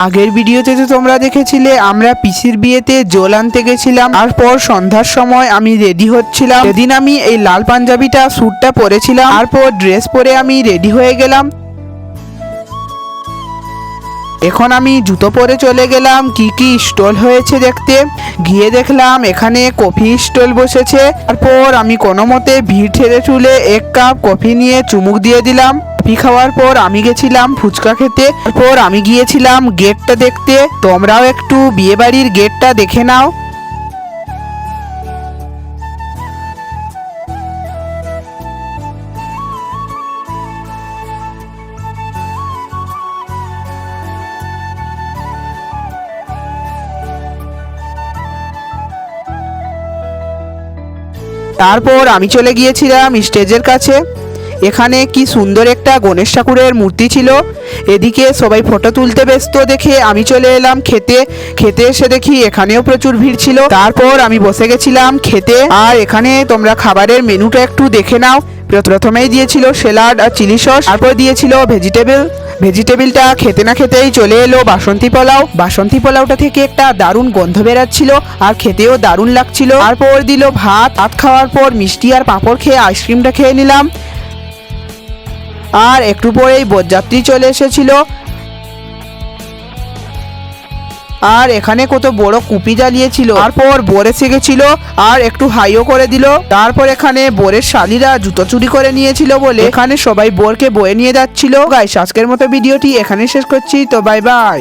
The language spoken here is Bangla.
আগের ভিডিওতে তো তোমরা দেখেছিলে আমরা পিসির বিয়েতে জল আনতে গেছিলাম। তারপর সন্ধ্যার সময় আমি রেডি হচ্ছিলাম। সেদিন আমি এই লাল পাঞ্জাবিটা স্যুটটা পরেছিলাম। তারপর ড্রেস পরে আমি রেডি হয়ে গেলাম। এখন আমি জুতো পরে চলে গেলাম কি কি স্টল হয়েছে দেখতে। গিয়ে দেখলাম এখানে কফি স্টল বসেছে। তারপর আমি কোনো মতে ভিড় ঠেলে ঠুলে এক কাপ কফি নিয়ে চুমুক দিয়ে দিলাম। কফি খাওয়ার পর আমি গেছিলাম ফুচকা খেতে। তারপর আমি গিয়েছিলাম গেটটা দেখতে। তোমরাও একটু বিয়েবাড়ির গেটটা দেখে নাও। তারপর আমি চলে গিয়েছিলাম স্টেজের কাছে। এখানে কি সুন্দর একটা গণেশ ঠাকুরের মূর্তি ছিল। এদিকে সবাই ফটো তুলতে ব্যস্ত দেখে আমি চলে এলাম খেতে। খেতে এসে দেখি এখানেও প্রচুর ভিড় ছিল। তারপর আমি বসে গেছিলাম খেতে। আর এখানে তোমরা খাবারের মেনুটা একটু দেখে নাও। প্রথমেই দিয়েছিল স্যালাড আর চিলি সস। তারপর দিয়েছিল ভেজিটেবিলটা খেতে না খেতেই চলে এলো বাসন্তী পোলাও। বাসন্তী পোলাওটা থেকে একটা দারুণ গন্ধ বেরাচ্ছিল আর খেতেও দারুণ লাগছিল। তারপর দিল ভাত খাওয়ার পর মিষ্টি আর পাঁপড় খেয়ে আইসক্রিমটা খেয়ে নিলাম। আর একটু পরেই বরযাত্রী চলে এসেছিল। আর এখানে কত বড় কুপি জ্বালিয়েছিল। তারপর বর এসে গেছিল আর একটু হাইও করে দিল। তারপর এখানে বরের শালীরা জুতো চুরি করে নিয়েছিল বলে এখানে সবাই বরকে বয়ে নিয়ে যাচ্ছিল। গাইস, আজকের মতো ভিডিওটি এখানে শেষ করছি। তো বাই বাই।